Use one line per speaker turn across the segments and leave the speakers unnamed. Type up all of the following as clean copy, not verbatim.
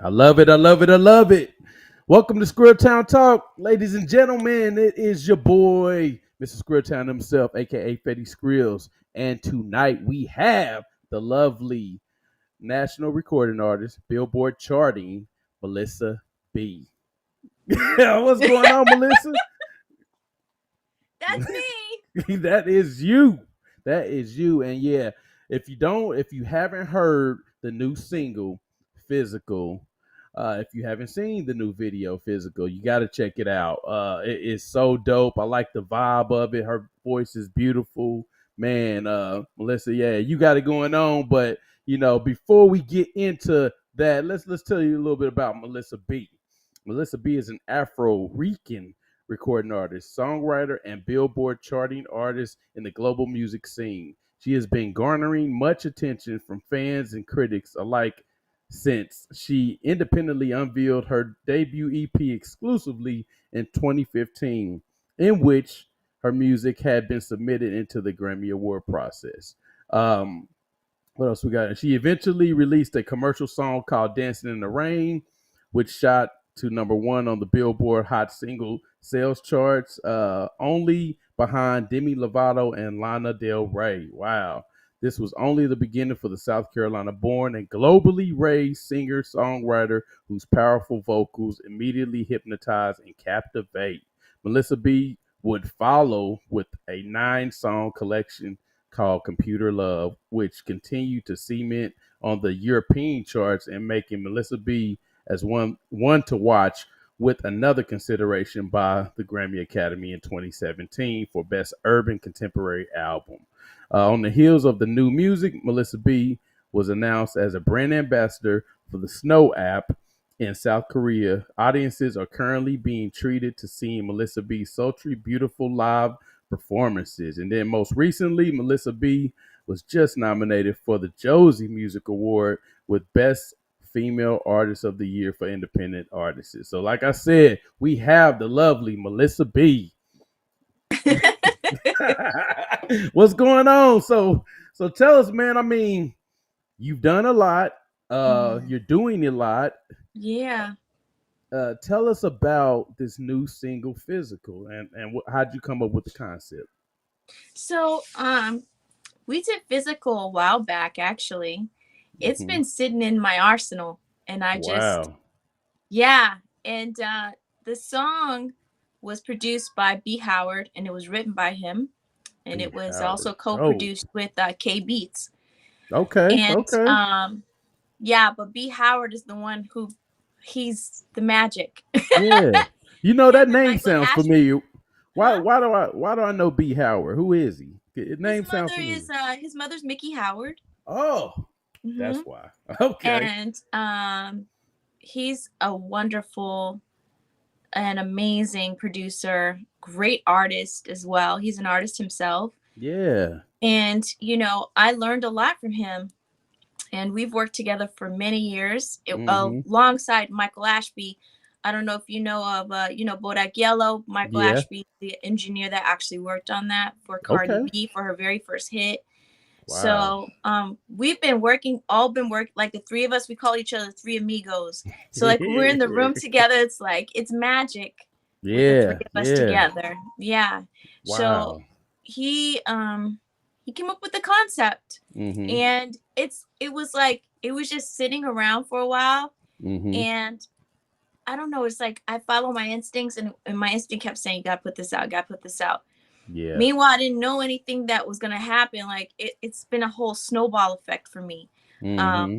I love it. I love it. I love it. Welcome to Square Town Talk, ladies and gentlemen. It is your boy, Mr. Square Town himself, aka Fetty Skrills. And tonight we have the lovely national recording artist, Billboard charting, Melissa B. What's going on, Melissa?
That's me.
That is you. That is you. And yeah, if you haven't heard the new single, Physical, if you haven't seen the new video, Physical, you got to check it out. It is so dope. I like the vibe of it. Her voice is beautiful. Man, Melissa, yeah, you got it going on. But before we get into that, let's tell you a little bit about Melissa B. Melissa B is an Afro-Rican recording artist, songwriter, and Billboard charting artist in the global music scene. She has been garnering much attention from fans and critics alike since she independently unveiled her debut EP exclusively in 2015, in which her music had been submitted into the Grammy Award process. Um, what else we got? She eventually released a commercial song called Dancing in the Rain, which shot to number one on the Billboard Hot Single Sales charts, only behind Demi Lovato and Lana Del Rey. Wow. This was only the beginning for the South Carolina born and globally raised singer songwriter whose powerful vocals immediately hypnotize and captivate. Melissa B would follow with a 9-song collection called Computer Love, which continued to cement on the European charts and making Melissa B as one to watch, with another consideration by the Grammy Academy in 2017 for Best Urban Contemporary Album. On the heels of the new music, Melissa B was announced as a brand ambassador for the Snow app in South Korea. Audiences are currently being treated to seeing Melissa B's sultry, beautiful live performances. And then most recently, Melissa B was just nominated for the Josie Music Award with Best Female Artist of the Year for Independent Artists. So, like I said, we have the lovely Melissa B. What's going on? So tell us, man. I mean, you've done a lot. You're doing a lot.
Yeah.
Tell us about this new single, Physical, and how'd you come up with the concept?
So, we did Physical a while back, actually. It's
Mm-hmm.
been sitting in my arsenal, and
Wow.
yeah. And the song was produced by B. Howard, and it was written by him, and
B.
it was
Howard.
also
Oh,
co-produced with K Beats.
okay.
And
Okay.
yeah, but B. Howard is the one he's the magic.
Yeah. That
Him and
name
Michael
sounds
Ashby,
familiar. Why
huh?
why do I know B. Howard? Who is he? His name sounds familiar.
His mother's Mickey Howard.
Oh,
Hmm.
that's why. Okay.
And he's a wonderful and amazing producer, great artist as well. He's an artist himself.
Yeah.
And, I learned a lot from him. And we've worked together for many years
Mm-hmm.
alongside Michael Ashby. I don't know if you know of, Bodak Yellow. Michael
Yeah.
Ashby, the engineer that actually worked on that for Cardi
Okay.
B for her very first hit.
Wow.
So we've been working, like the three of us, we call each other three amigos. So like when we're in the room together, it's like it's magic with the three
Yeah.
of us
Yeah.
together. Yeah. So
Wow.
he came up with the concept,
Mm-hmm.
and it was just sitting around for a while,
Mm-hmm.
and I don't know, it's like I follow my instincts, and my instinct kept saying, you gotta put this out, gotta put this out.
Yeah.
Meanwhile, I didn't know anything that was gonna happen. Like it's been a whole snowball effect for me. Um,
Mm-hmm.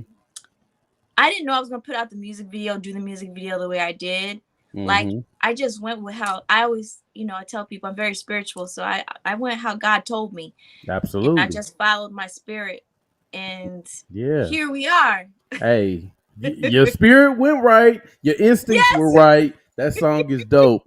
I didn't know I was gonna put out the music video, do the music video the way I did. Like
Mm-hmm.
I just went with how I always, I tell people I'm very spiritual, so I went how God told me, and I
Absolutely.
just followed my spirit, and
Yeah.
here we are.
Hey, your spirit went right. Your instincts were
Yes.
right. That song is dope.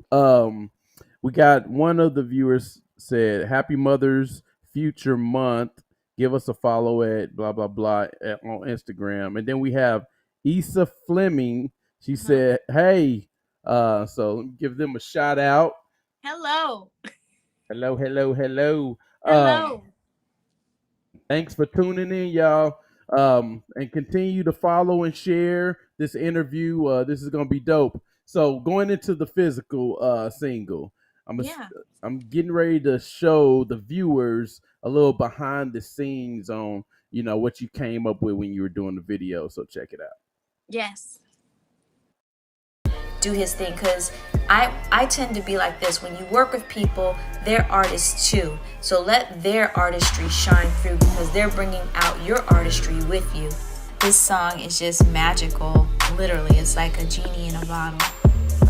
We got one of the viewers said, "Happy Mother's Future Month. Give us a follow at blah blah blah on Instagram." And then we have Issa Fleming. She
Uh-huh.
said, "Hey, so give them a shout out.
Hello.
Hello, hello, hello. Um,
Hello.
Thanks for tuning in, y'all. And continue to follow and share. this interview. This is gonna be dope. So going into the physical single, I'm a,
Yeah.
I'm getting ready to show the viewers a little behind the scenes on what you came up with when you were doing the video. So check it out.
Yes. Do his thing, because I tend to be like this. When you work with people, they're artists too, so let their artistry shine through, because they're bringing out your artistry with you. This song is just magical. Literally, it's like a genie in a bottle.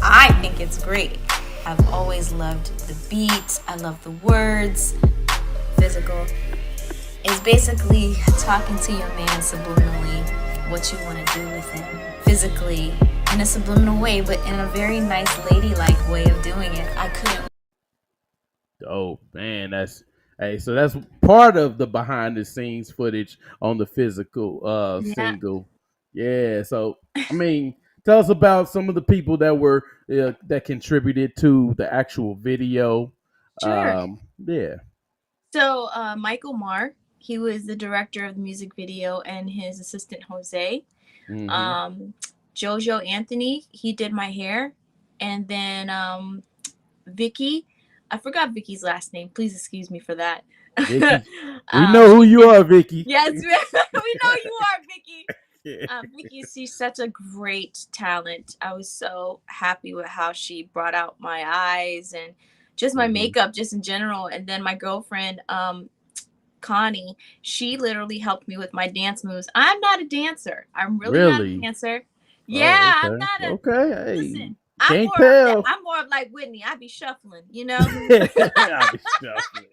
I think it's great. I've always loved the beat. I love the words. Physical is basically talking to your man subliminally, what you want to do with him physically, in a subliminal way, but in a very nice ladylike way of doing it. I couldn't.
Oh man, so that's part of the behind the scenes footage on the physical
Yeah.
single. Yeah, so I mean, tell us about some of the people that contributed to the actual video.
Sure.
Yeah.
So Michael Marr, he was the director of the music video, and his assistant Jose.
Mm-hmm.
Um, Jojo Anthony, he did my hair, and then Vicky, I forgot Vicky's last name. Please excuse me for that.
Vicky, we know who
She
you
did.
are, Vicky.
Yes, we know you are, Vicky.
Yeah.
Vicky, she's such a great talent. I was so happy with how she brought out my eyes and just my
Mm-hmm.
makeup, just in general. And then my girlfriend, Connie, she literally helped me with my dance moves. I'm not a dancer. I'm really not a
Really?
dancer.
Oh,
Yeah, I'm
okay.
not a.
Okay. Hey,
Listen, I'm
can't
more of that.
tell.
I'm more of like Whitney. I be shuffling, you know.
I'll be shuffling.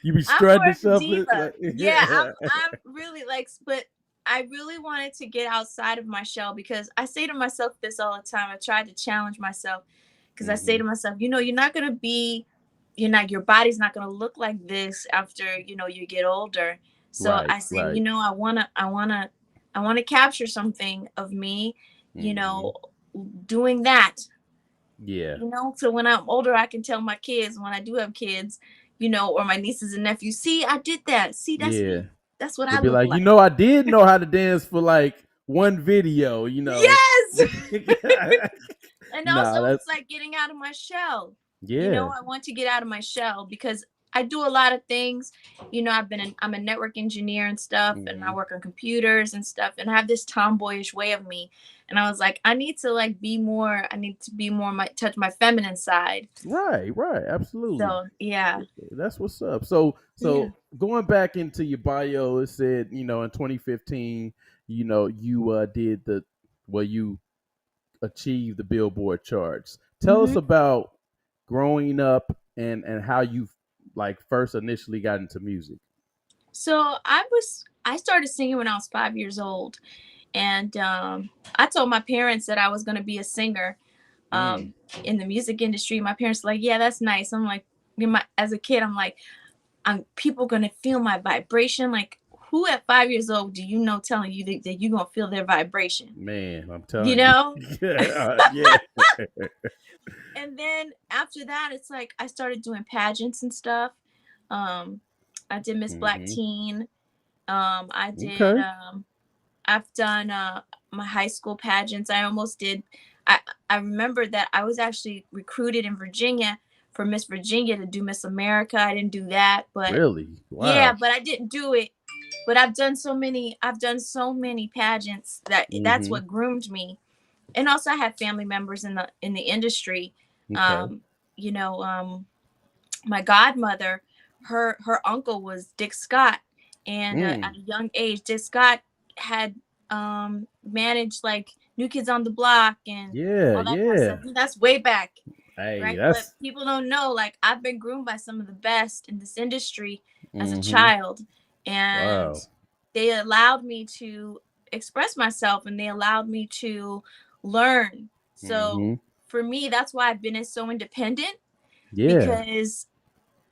You be
I'm more
strutting and
of a
shuffling.
diva.
Like,
Yeah, I'm.
yeah.
I'm really like, but I really wanted to get outside of my shell, because I say to myself this all the time. I tried to challenge myself, because I say
Mm-hmm.
to myself, you're not gonna be, your body's not gonna look like this after you get older. So
Right.
I said,
Right.
I wanna capture something of me, you
Mm-hmm.
know, doing that.
Yeah.
So when I'm older, I can tell my kids, when I do have kids, or my nieces and nephews, see, I did that. See, that's
Yeah.
me. That's what I
They'd be
look
like,
like.
I did know how to dance for like one video.
Yes. And also,
Nah,
it's
that's
like getting out of my shell.
yeah.
I want to get out of my shell, because I do a lot of things. I'm a network engineer and stuff, and I
Mm-hmm.
work on computers and stuff, and I have this tomboyish way of me. And I was like, I need to like be more. I need to be more touch my feminine side.
Right. Right. Absolutely.
So yeah,
That's what's up. So
yeah.
going back into your bio, it said, in 2015, you did you achieved the Billboard charts. Tell us
hmm
about growing up and how you like first initially got into music.
So I started singing when I was 5 years old, and I told my parents that I was going to be a singer,
Mm,
um, in the music industry. My parents were like, yeah, that's nice. I'm like, as a kid, I'm like, people going to feel my vibration. Like, who at 5 years old do you know telling you that you're going to feel their vibration?
man, I'm
You
telling you.
know?
Yeah.
And then after that, it's like I started doing pageants and stuff. Um, I did Miss Black
Hmm.
Teen. I did.
Okay.
I've done my high school pageants. I almost did. I I remember that I was actually recruited in Virginia for Miss Virginia to do Miss America. I didn't do that, but
Really?
yeah,
Wow.
but I didn't do it. But I've done so many. I've done so many pageants that's
Hmm.
what groomed me. And also, I had family members in the industry.
Okay.
Um, you know, um, my godmother, her uncle was Dick Scott, and at
Mm.
a young age, Dick Scott had managed like New Kids on the Block and
Yeah.
all that kind of
Yeah.
stuff. That's way back,
Hey,
right? But
that's.
people don't know, like, I've been groomed by some of the best in this industry as a
Hmm.
child, and
Wow.
they allowed me to express myself, and they allowed me to learn. So
Hmm.
for me, that's why I've been so independent,
Yeah.
because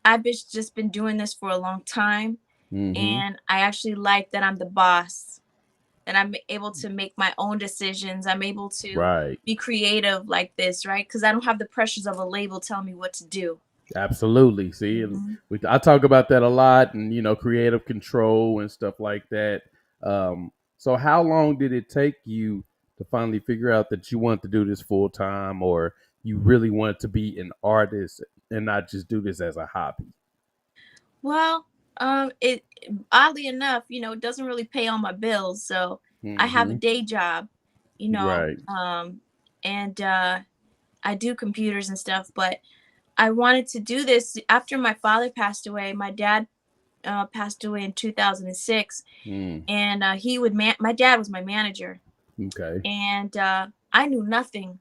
I've just been doing this for a long time,
Hmm.
and I actually like that I'm the boss, that I'm able to make my own decisions. I'm able to
Right.
be creative like this, right? Because I don't have the pressures of a label telling me what to do.
Absolutely. See, and
Mhm.
I talk about that a lot, and creative control and stuff like that. So how long did it take you to finally figure out that you want to do this full time, or you really wanted to be an artist and not just do this as a hobby?
Well, it oddly enough, it doesn't really pay all my bills. So I have a
Hmm.
day job, you know,
Right.
and I do computers and stuff. But I wanted to do this after my father passed away. My dad passed away in 2006,
Mm.
and my dad was my manager,
Okay.
and I knew nothing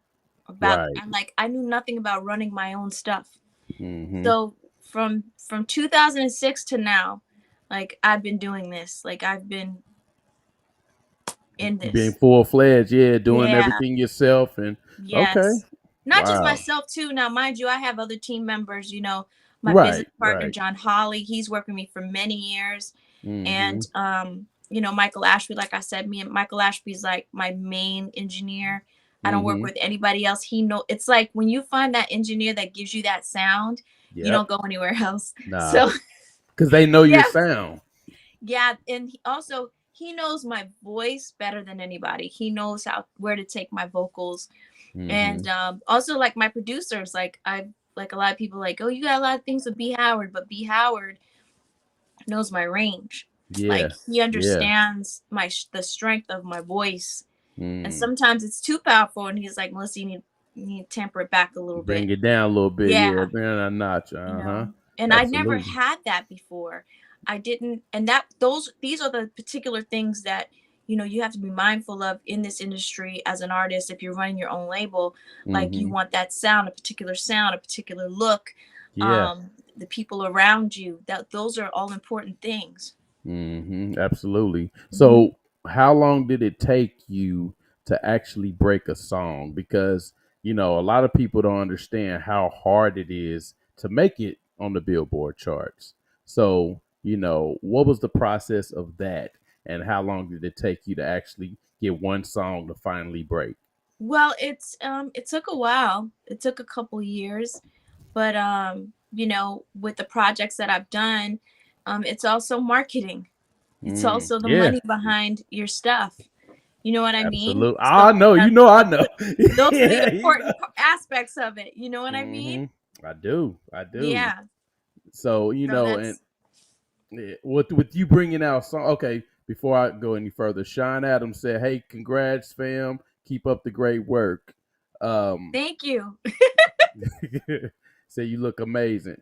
about.
Right.
I knew nothing about running my own stuff.
Hmm.
So from 2006 to now, like I've been doing this. Like I've been in
Being
this.
full fledged, yeah, doing
Yeah.
everything yourself, and okay,
Yes. Not just
wow,
myself too. Now, mind you, I have other team members, my business
right,
partner
right,
John Holly, he's worked with me for many years.
hmm,
And Michael Ashby, like I said, me and Michael Ashby's like my main engineer. I don't work
hmm,
with anybody else. It's like when you find that engineer that gives you that sound, you don't
yep,
go anywhere else.
nah,
So
because they know your
yeah,
sound.
yeah, and he knows my voice better than anybody. He knows how where to take my vocals,
Hmm.
and also like my producers. Like I like a lot of people like, oh, you got a lot of things with B Howard, but B Howard knows my range. Like
Yeah,
he
yeah,
understands the strength of my voice, and
mm.
sometimes it's too powerful, and he's like, Melissa, you need to temper it back a little
Bring
bit.
it down a little bit, yeah,
Yeah,
bring it a notch.
you
Uh huh.
know and I never
Absolutely.
had that before. I didn't, and that those these are the particular things that you have to be mindful of in this industry as an artist. If you're running your own label, like you
Hmm.
want that sound, a particular look,
Yeah.
the people around you, that those are all important things.
Absolutely.
Hmm.
So, how long did it take you to actually break a song? Because, a lot of people don't understand how hard it is to make it on the Billboard charts. So, what was the process of that? And how long did it take you to actually get one song to finally break?
Well, it took a while. It took a couple years, but with the projects that I've done, it's also marketing. It's
Mm,
also the
yeah,
money behind your stuff. You know what I mean?
absolutely.
So
I know. I know.
those are the
Yeah,
important aspects of it. You know what I mean?
hmm I do. I do.
Yeah.
So
So
and
that's
with you bringing out song. Okay, before I go any further, Sean Adams said, "Hey, congrats, fam. Keep up the great work." Um,
thank you.
say you look amazing.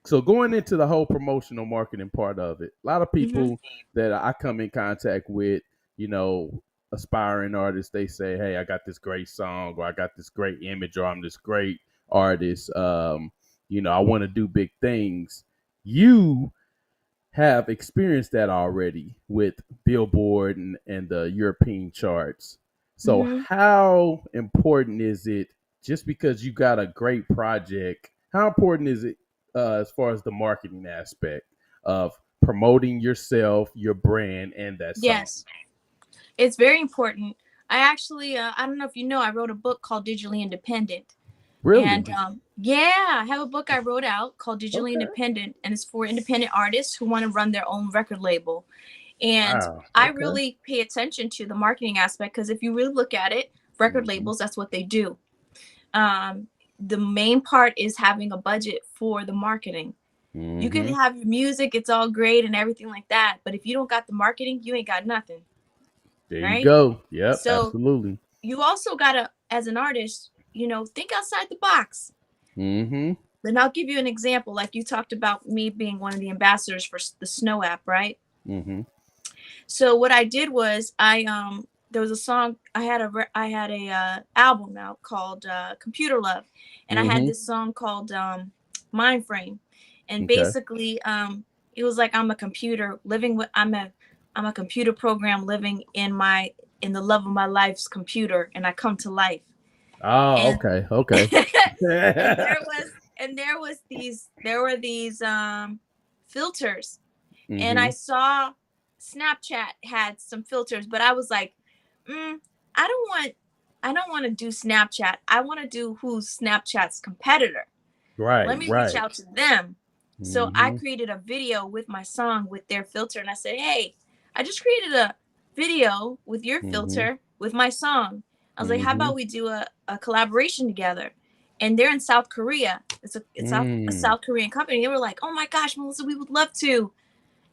So going into the whole promotional marketing part of it, a lot of
Hmm.
people that I come in contact with, you know, aspiring artists, they say, "Hey, I got this great song, or I got this great image, or I'm this great artist. I want to do big things." You have experienced that already with Billboard and the European charts. So,
Hmm.
how important is it just because you got a great project? How important is it as far as the marketing aspect of promoting yourself, your brand, and that song?
Yes, it's very important. I actually, I don't know if you know, I wrote a book called Digitally Independent.
Really?
And yeah, I have a book I wrote out called Digitally
Okay.
Independent, and it's for independent artists who want to run their own record label. And
Wow.
I
Okay.
really pay attention to the marketing aspect because if you really look at it, record
Hmm.
labels, that's what they do. Um, the main part is having a budget for the marketing. You can
Hmm.
have your music, it's all great and everything like that, but if you don't got the marketing, you ain't got nothing,
There you
right?
go. Yep.
So
Absolutely.
you also gotta, as an artist, think outside the box.
Hmm.
Then I'll give you an example. Like you talked about me being one of the ambassadors for the Snow app, right?
Hmm.
So what I did was there was a song I had a album out called Computer Love, and I had
Hmm.
this song called Mind Frame, and
Okay.
basically it was like I'm a computer program living in the love of my life's computer, and I come to life.
Oh,
And
okay. Okay.
and there were these filters, and I
Hmm.
saw Snapchat had some filters, but I was like, I don't want to do Snapchat. I want to do who's Snapchat's competitor. Let
Right,
me reach
right.
out to them. So I
Mhm.
created a video with my song with their filter, and I said, hey, I just created video with your
Mm-hmm.
filter with my song. I was like, how
Mm-hmm.
about we do a collaboration together? And they're in South Korea. It's a
Mm.
South Korean company. They were like, oh my gosh, Melissa, we would love to.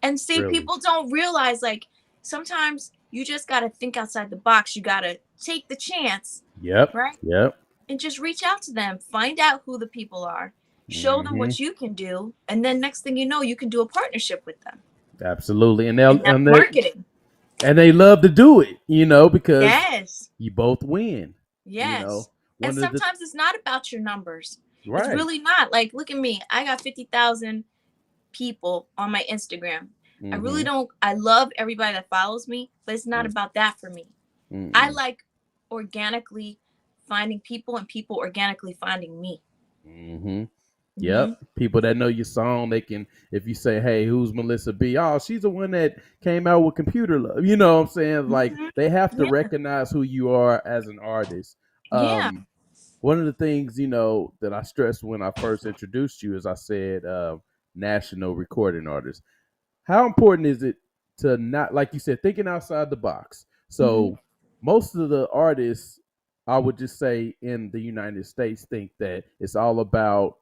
And see,
Really?
people don't realize, like, sometimes you just got to think outside the box. You got to take the chance,
Yep.
right?
Yep.
And just reach out to them, find out who the people are, show them
Mm-hmm.
what you can do, and then next thing you know, you can do a partnership with them.
Absolutely. And
And that's marketing.
they love to do it, because
Yes.
you both win. You
Yes.
know,
And
one of the
sometimes it's not about your numbers. It's
right.
really not. Like, look at me. I got 50,000 people on my Instagram. I really
Mm-hmm.
don't, I love everybody that follows me, but it's not about that for me. I
Mm-hmm.
like organically finding people and people organically finding me.
Mm-hmm.
Hmm.
Yep. People that know your song, they can, if you say, hey, who's Melissa B? Oh, she's the one that came out with Computer Love. You know what I'm saying? Like,
Hmm.
they have to
Yeah.
recognize who you are as an artist.
Yeah.
Um, One of the things, that I stressed when I first introduced you is I said, national recording artist. How important is it to not, like you said, thinking outside the box?
Hmm.
So most of the artists, I would just say in the United States, think that it's all about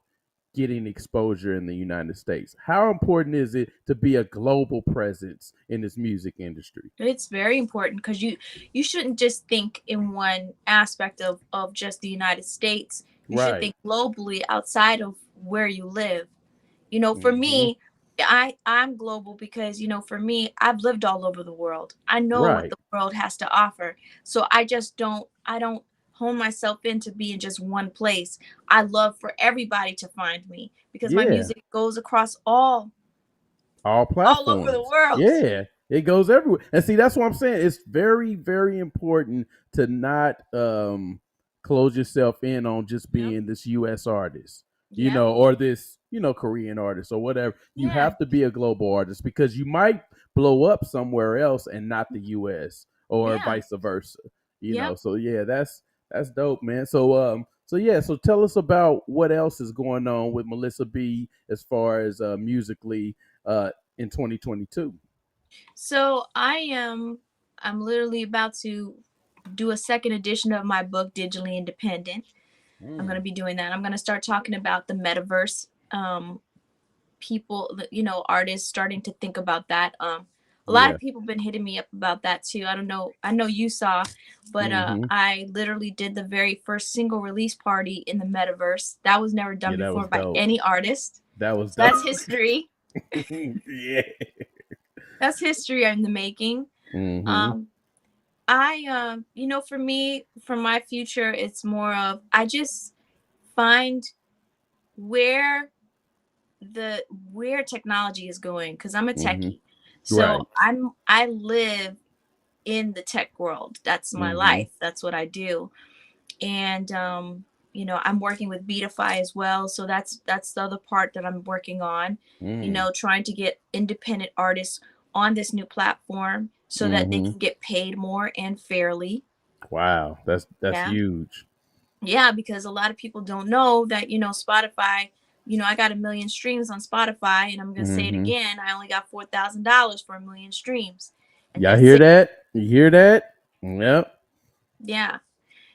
getting exposure in the United States. How important is it to be a global presence in this music industry?
It's very important because you shouldn't just think in one aspect of just the United States. You should
Right.
think globally outside of where you live. For
Mm-hmm.
me, I'm global because, for me, I've lived all over the world. I know what
Right.
the world has to offer. So I don't hone myself in to be in just one place. I love for everybody to find me because my
Yeah.
music goes across
All
all over the
platforms.
world.
Yeah, it goes everywhere. And see, that's what I'm saying. It's very, very important to not close yourself in on just
Yep.
being this US artist,
Yep.
or this, Korean artist or whatever. You
Yeah.
have to be a global artist because you might blow up somewhere else and not the US, or
Yeah.
vice versa.
Yep.
So yeah, that's dope, man. So yeah, so tell us about what else is going on with Melissa B as far as musically in 2022.
So I'm literally about to do a second edition of my book, Digitally Independent. I'm going to
Mm,
be doing that. I'm going to start talking about the metaverse. People, artists starting to think about that. A lot
yeah.
of people been hitting me up about that too. I don't know. I know you saw, but
Hmm.
I literally did the very first single release party in the metaverse. That was never done
Yeah, that
before
was
by
dope.
any artist.
That was
So
dope.
that's history.
Yeah.
That's history in the making.
Hmm.
Um, for me, for my future, it's more of I just find where the where technology is going because I'm a
Hmm.
techie. So
Right.
I live in the tech world. That's my
Hmm.
life. That's what I do. And I'm working with Beatify as well. So that's the other part that I'm working on.
Mm.
Trying to get independent artists on this new platform so that they
Hmm.
can get paid more and fairly.
Wow, that's
Yeah.
huge.
Yeah, because a lot of people don't know that, Spotify, I got 1 million streams on Spotify, and I'm going to say it
Hmm.
again. I only got $4,000 for 1 million streams. And
Y'all
that's
hear
it.
that? You hear that? Yep.
Yeah.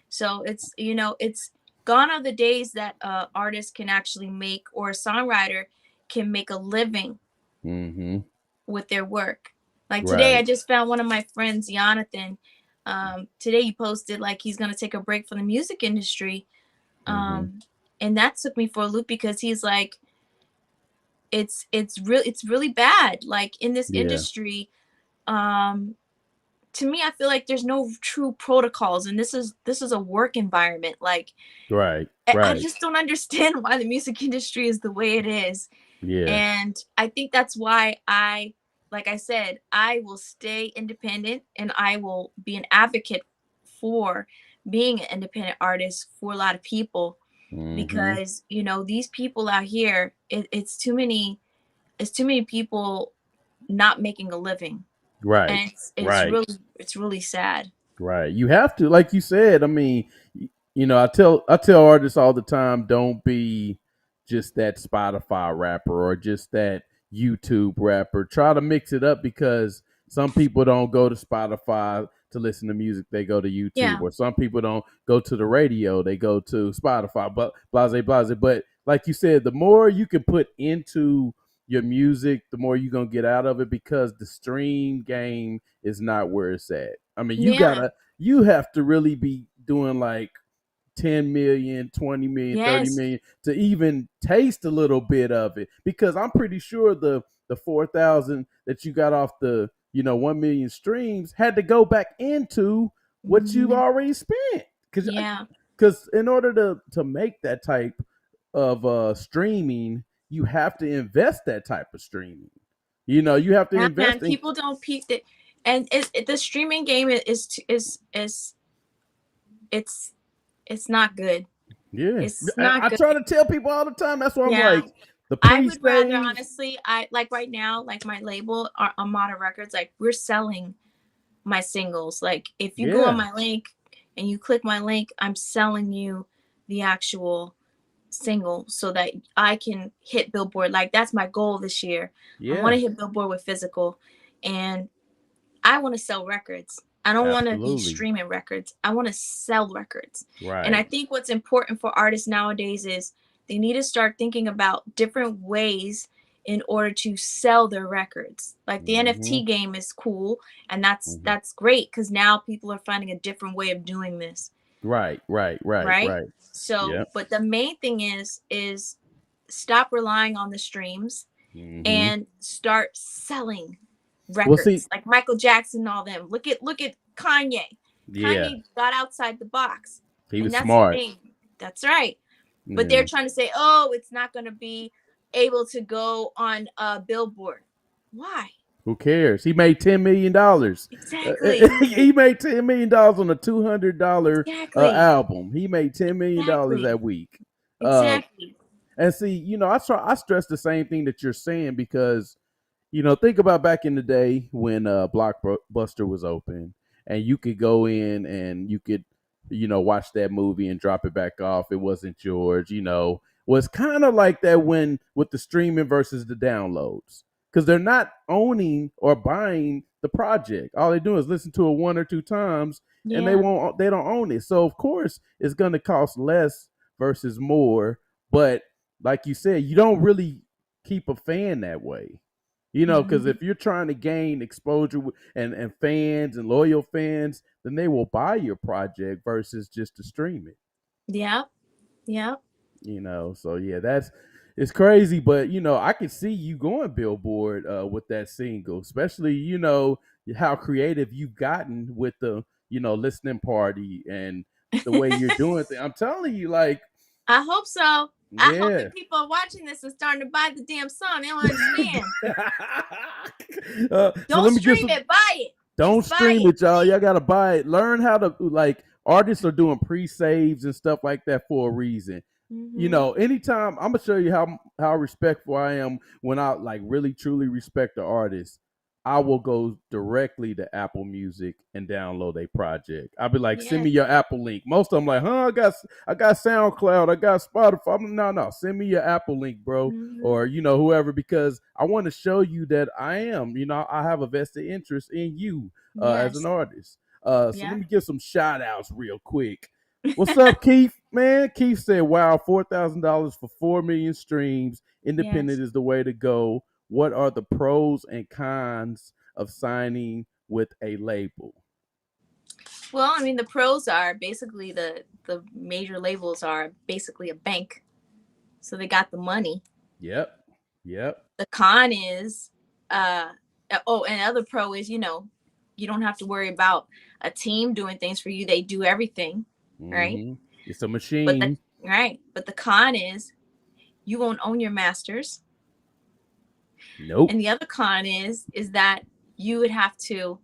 So it's gone are the days that artists can actually make, or a songwriter can make a living
Hmm.
with their work. Like today, I
Right.
just found one of my friends, Jonathan. Today he posted like he's going to take a break from the music industry.
Hmm.
Um, and that took me for a loop because he's like, it's really bad. Like in this
Yeah.
industry, um, to me, I feel like there's no true protocols, and this is a work environment. Like
Right.
I
Right.
just don't understand why the music industry is the way it is.
Yeah.
And I think that's why like I said, I will stay independent and I will be an advocate for being an independent artist for a lot of people
Hmm.
because, these people out here, it's too many people not making a living.
Right.
And
Right.
it's really sad.
Right. You have to, like you said. I mean, I tell artists all the time, don't be just that Spotify rapper or just that YouTube rapper. Try to mix it up because Some people don't go to Spotify to listen to music; they go to YouTube.
Yeah.
Or some people don't go to the radio; they go to Spotify. But blase, blase. But like you said, the more you can put into your music, the more you're gonna get out of it because the stream game is not where it's at. I mean,
Yeah.
you have to really be doing like 10 million, 20 million, 30
Yes.
million to even taste a little bit of it because I'm pretty sure the 4,000 that you got off the 1 million streams had to go back into what you've
Hmm.
already spent
Yeah.
because in order to make that type of streaming you have to invest that type of streaming. You have to
Yeah, man.
invest in.
People don't peep it, and the streaming game is it's it's not good.
Yeah,
It's not
I
good.
try to tell people all the time. That's why I'm
Yeah.
like the
I would rather,
pre-saves.
honestly, I like right now, like my label, Armada Records, like we're selling my singles. Like if you go on
Yeah,
my link and you click my link, I'm selling you the actual single so that I can hit Billboard. Like that's my goal this year. I want
yeah,
to hit Billboard with physical, and I want to sell records. I don't want to be
absolutely.
streaming records. I want to sell records. And I
Right.
think what's important for artists nowadays is they need to start thinking about different ways in order to sell their records. Like the
Hmm.
NFT game is cool, and that's
Hmm.
that's great cuz now people are finding a different way of doing this,
Right, right, right,
right?
right.
So,
Yep.
but the main thing is stop relying on the streams
Hmm.
and start selling
Well, see,
records like Michael Jackson and all them. Look at Kanye.
yeah,
Kanye got outside the box.
he
And
was
that's the
smart.
thing. That's right. But they're
Yeah.
trying to say, "Oh, it's not going to be able to go on a Billboard." Why?
Who cares? He made $10 million.
Exactly.
He made $10 million on a $200
Exactly.
album. He made $10 million
Exactly.
that week. Uh,
Exactly.
and see, I stress the same thing that you're saying because think about back in the day when Blockbuster was open and you could go in and you could, watch that movie and drop it back off. It wasn't yours, Was kind of like that when with the streaming versus the downloads. Because they're not owning or buying the project. All they do is listen to it one or two times and
Yeah.
they don't own it. So of course it's gonna cost less versus more. But like you said, you don't really keep a fan that way. Because
Hmm.
if you're trying to gain exposure and fans and loyal fans, then they will buy your project versus just to stream it.
Yep. Yep.
So yeah, it's crazy, but I can see you going Billboard with that single, especially how creative you've gotten with the listening party and the way you're doing things. I'm telling you, like,
I hope so. I hope
yeah.
that people are watching this and starting to buy the damn song. They don't understand.
So
Don't
let me get
stream
some.
it. Buy it.
Don't
Just buy
stream
it,
it, y'all. Y'all
please.
gotta buy it. Learn how to like artists are doing pre-saves and stuff like that for a reason.
Hmm.
Anytime I'm gonna show you how respectful I am when I like really truly respect the artist. I will go directly to Apple Music and download a project. I'll be like, send
Yes.
me your Apple link. Most of them like, I got SoundCloud, I got Spotify. No, send me your Apple link, bro,
Hmm.
or whoever, because I want to show you that I have a vested interest in you as an
Yes.
artist. So let
Yeah.
me give some shout outs real quick. What's up, Keith? Man, Keith said, wow, $4,000 for 4 million streams.
Yes.
Independent is the way to go. What are the pros and cons of signing with a label?
Well, I mean, the pros are basically the major labels are basically a bank, so they got the money.
Yep. Yep.
The con is, uh, oh, and the other pro is, you don't have to worry about a team doing things for you. They do everything, right?
Mm-hmm. It's a
But the
machine.
right, but the con is you won't own your masters.
Nope.
And the other con is that you would have to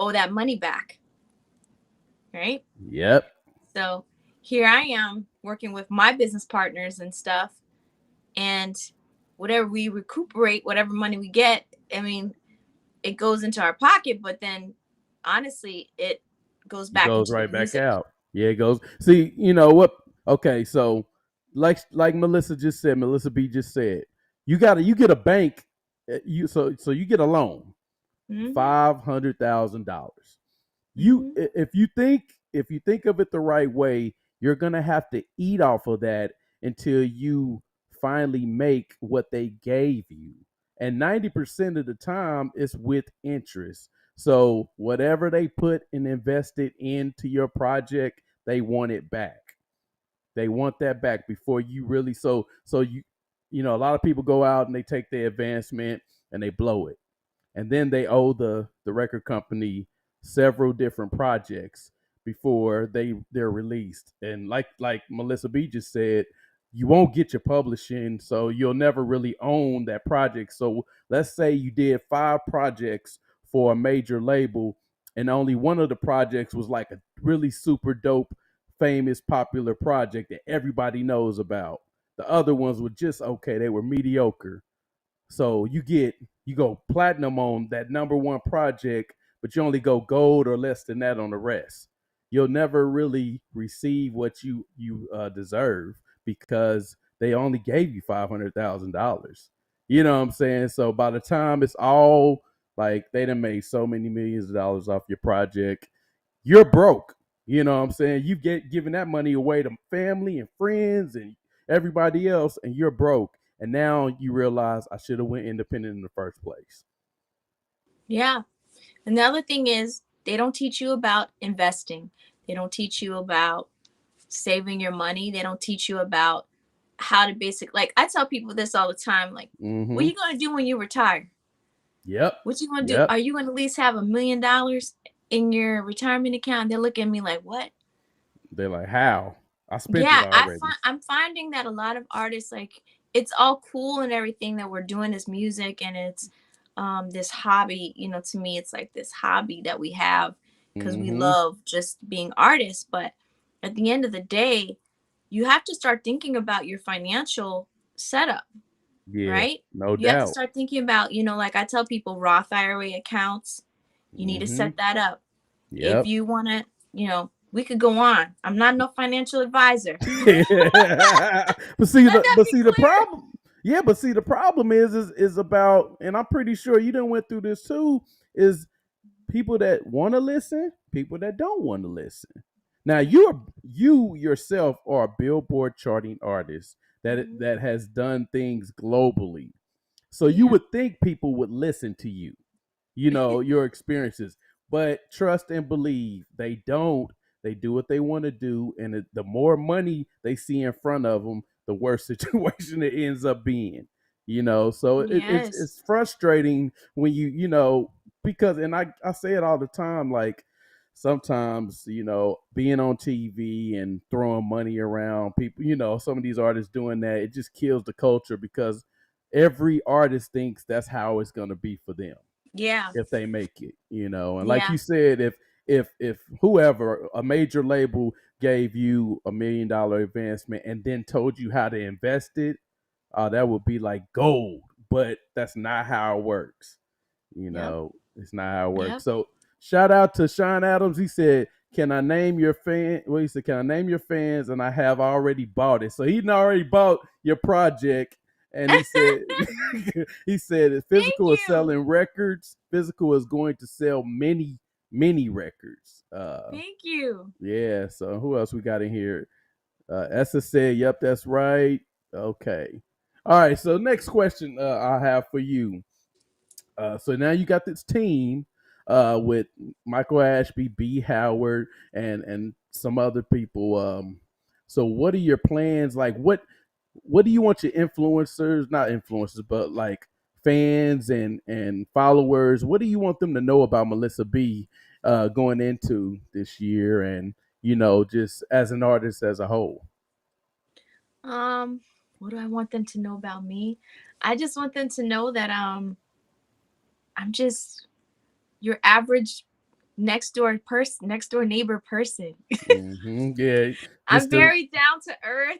owe that money back, right?
Yep.
So here I am working with my business partners and stuff, and whatever we recuperate, whatever money we get, I mean, it goes into our pocket, but then honestly, it goes
It
back
goes
into the
right back
music.
out. Yeah, it goes. See, you know what? Okay, so like Melissa B just said, you get a bank. You so you get a loan.
Mhm.
$500,000. You
Mhm.
if you think of it the right way, you're gonna have to eat off of that until you finally make what they gave you. And 90% of the time it's with interest. So whatever they put and invested into your project, they want it back. They want that back before you really you know, a lot of people go out and they take their advancement and they blow it, and then they owe the record company several different projects before they're released. And like Melissa B just said, you won't get your publishing, so you'll never really own that project. So let's say you did 5 projects for a major label, and only one of the projects was like a really super dope, famous, popular project that everybody knows about. The other ones were just okay; they were mediocre. So you go platinum on that number one project, but you only go gold or less than that on the rest. You'll never really receive what you deserve because they only gave you $500,000. You know what I'm saying? So by the time it's all like they done made so many millions of dollars off your project, you're broke. You know what I'm saying? You get giving that money away to family and friends and everybody else, and you're broke. And now you realize I should have went independent in the first place.
Yeah. And the other thing is, they don't teach you about investing. They don't teach you about saving your money. They don't teach you about how to like I tell people this all the time, like, what are
Mm-hmm.
you going to do when you retire?
Yep.
What you going to do?
Yep.
Are you going to at least have $1 million in your retirement account? They're looking at me like, what?
They're like, how? I spent it
Yeah,
already.
I'm finding that a lot of artists, like, it's all cool and everything that we're doing is music, and it's this hobby, to me it's like this hobby that we have because we
Mm-hmm.
love just being artists. But at the end of the day, you have to start thinking about your financial setup,
Yeah,
right?
no
You have to
doubt.
start thinking about, like I tell people, Roth IRA accounts, you need to
Mm-hmm.
set that up. If
Yep.
you want to, we could go on. I'm not no financial advisor. Let that
But
be
see the
clear.
problem. Yeah, but see the problem is about, and I'm pretty sure you done went through this too. Is people that want to listen, people that don't want to listen. Now you yourself are a Billboard charting artist
Mhm.
that has done things globally. So you
Yeah.
would think people would listen to you, you know, your experiences. But trust and believe, they don't. They do what they want to do, and the more money they see in front of them, the worse situation it ends up being. You know, so
Yes.
it's frustrating when you know, because, and I say it all the time, like sometimes, you know, being on TV and throwing money around, people, you know, some of these artists doing that, it just kills the culture because every artist thinks that's how it's going to be for them
Yeah.
if they make it, you know. And like
Yeah.
you said, if whoever, a major label, gave you $1 million advancement and then told you how to invest it, that would be like gold. But that's not how it works. You
Yep.
know, it's not how it
Yep.
works. So shout out to Sean Adams. He said, "Can I name your fan?" Well, he said, "Can I name your fans?" And I have already bought it. So he already bought your project, and he said, he said,
Thank
"Physical is
you.
selling records. Physical is going to sell many records."
Thank you.
Yeah. So who else we got in here? Essa said, "Yep, that's right." Okay. All right. So next question I have for you. So now you got this team with Michael Ashby, B. Howard, and some other people. So what are your plans? Like, what do you want your influencers, not influencers, but like fans and followers? What do you want them to know about Melissa B. Going into this year, and you know, just as an artist as a whole?
Um, what do I want them to know about me? I just want them to know that I'm just your average next door neighbor person.
Yeah,
I'm
just to
very down to earth.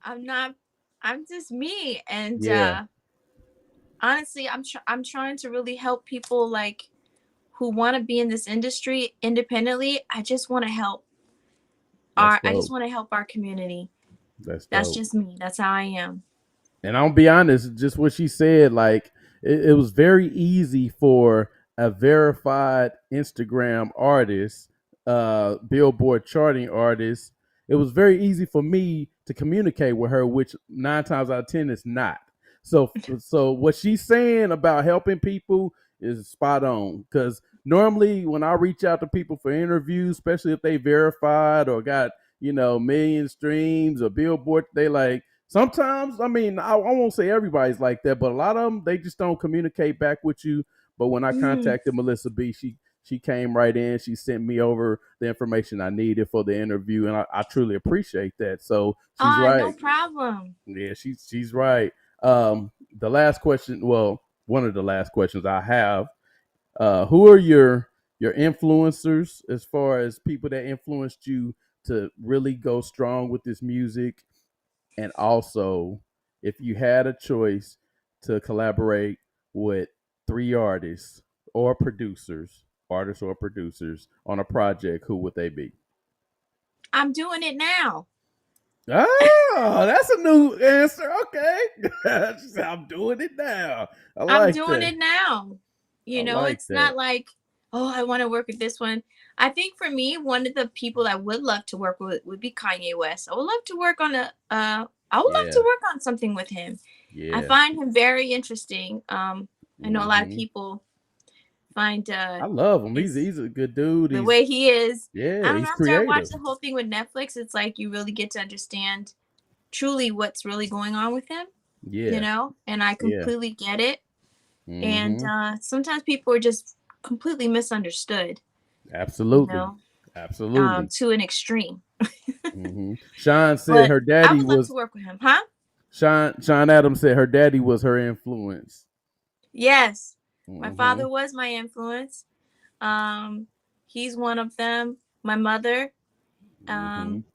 I'm not I'm just me, and
yeah,
honestly, I'm trying to really help people, like, who want to be in this industry independently.
that's
I just
dope.
want to help our community.
That's
That's
dope.
just me. That's how I am.
And I'll be honest, just what she said, like it was very easy for a verified Instagram artist, Billboard charting artist, it was very easy for me to communicate with her, which 9 times out of 10 is not. So what she's saying about helping people is spot on. Because normally when I reach out to people for interviews, especially if they verified or got million streams or Billboard, they like sometimes. I mean, I won't say everybody's like that, but a lot of them they just don't communicate back with you. But when I
Mm.
contacted Melissa B, she came right in. She sent me over the information I needed for the interview, and I truly appreciate that. So she's
Ah, no
right.
problem.
Yeah, she's right. The last question, well, one of the last questions I have, who are your influencers as far as people that influenced you to really go strong with this music? And also, if you had a choice to collaborate with three artists or producers on a project, who would they be?
I'm doing it now.
Oh, that's a new answer. Okay. She said, I'm doing it now. I
I'm
like
doing
that.
it now.
I like
It's
that.
not like, oh, I want to work with this one. I think for me, one of the people I would love to work with would be Kanye West. I would love to work on I would love to
Yeah.
work on something with him. I
Yeah.
find him very interesting. I know a lot of
Hmm.
people find
I love him. He's
his
he's a good dude.
the
He's
way he is. I
Yeah,
don't know.
he's
After I watch
creative.
the whole thing with Netflix, it's like you really get to understand truly what's really going on with him.
Yeah.
And I
Yeah.
completely get it. And
Hmm.
sometimes people are just completely misunderstood, you
Absolutely.
know,
Absolutely.
to an extreme.
Sean said
But
her
I
daddy
would love to
was
work with him, huh?
Sean Adams said her daddy was her influence.
Yes, my
Hmm.
father was my influence. Um, he's one of them. My mother,
Hmm.
um,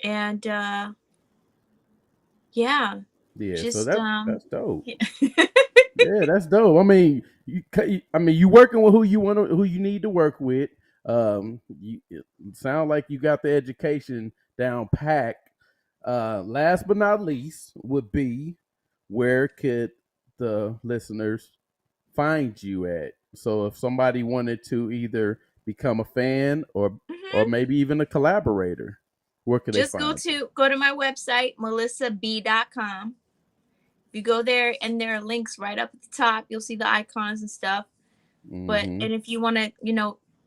and yeah,
Yeah, so
just
that's dope.
yeah.
Yeah, that's dope. I mean, you working with who you need to work with. It sound like you got the education down pack. Last but not least would be, where could the listeners find you at? So if somebody wanted to either become a fan or
Mhm.
maybe even a collaborator, where could they
Just
find you?
go to my website, melissab.com. If you go there and there are links right up at the top, you'll see the icons and stuff. But
Hmm.
and if you want to,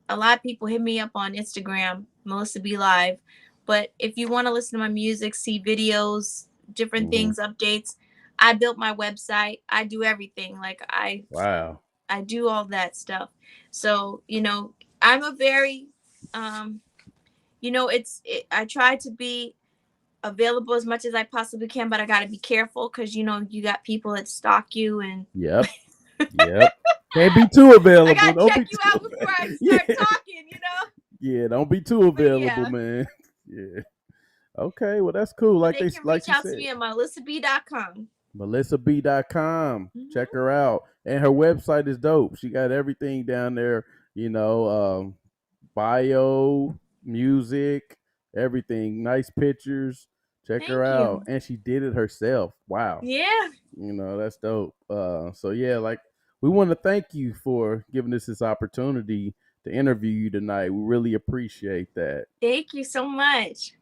a lot of people hit me up on Instagram, Melissa B Live. But if you want to listen to my music, see videos, different
Hmm.
things, updates, I built my website. I do everything. Like
Wow.
I do all that stuff. So, I'm a very I try to be available as much as I possibly can, but I got to be careful cuz you got people that stalk you and
Yep. Yep. Can't be too
I
available.
got to
Don't be
check you
too
out before I
available.
start
Yeah.
talking.
Yeah, don't be too
But
available,
yeah,
man. Yeah. Okay, well that's cool.
but they can
Like
reach
she
out to
said.
me at melissab.com.
MelissaB.com. Check
Mm-hmm.
her out. And her website is dope. She got everything down there, you know, bio, music, everything. Nice pictures. Check her
Thank
out.
you.
And she did it herself. Wow.
Yeah.
That's dope. So yeah, like, we want to thank you for giving us this opportunity to interview you tonight. We really appreciate that.
Thank you so much.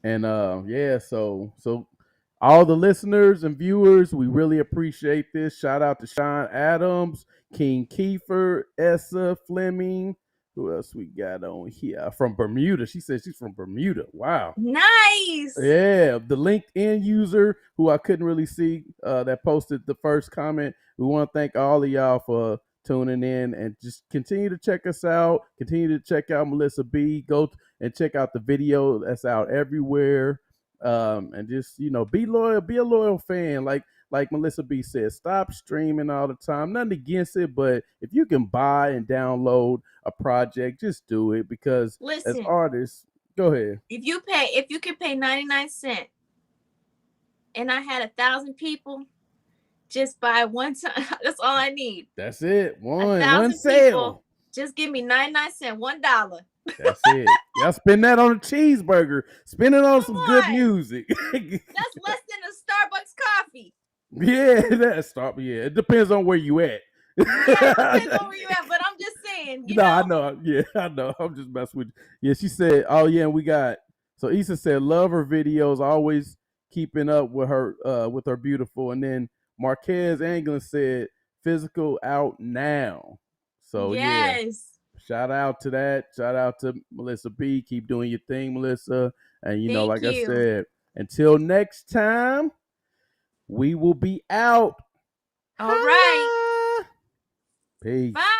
And yeah, so all the listeners and viewers, we really appreciate this. Shout out to Sean Adams, King Kiefer, Essa Fleming. Who else we got on here? From Bermuda. She said she's from Bermuda. Wow.
Nice.
Yeah, the LinkedIn user who I couldn't really see that posted the first comment. We want to thank all of y'all for tuning in and just continue to check us out. Continue to check out Melissa B. And check out the video that's out everywhere. And just be loyal, be a loyal fan. Like Melissa B said, stop streaming all the time. Nothing against it, but if you can buy and download a project, just do it because as
Listen,
artists, go ahead.
if you could pay 99 cents and I had 1,000 people just buy one time, that's all I need.
That's it.
A
One
thousand people,
sale.
just give me 99 cents, $1.
That's it. Y'all spend that on a cheeseburger. Spend it on
Come
some good
on,
music.
that's less than a Starbucks coffee.
Yeah, that's stop. Yeah, it depends on where you at.
Yeah, it depends on where you at, but I'm just saying, you
No, I
know.
know. Yeah, I know. I'm just messing with you. Yeah, she said, oh yeah, and we got so Issa said love her videos, always keeping up with her beautiful. And then Marquez Anglin said physical out now. So yeah.
Yes.
Shout out to that. Shout out to Melissa B. Keep doing your thing, Melissa. And
Thank
like I
you.
said, until next time, we will be out.
All right.
Peace.
Bye.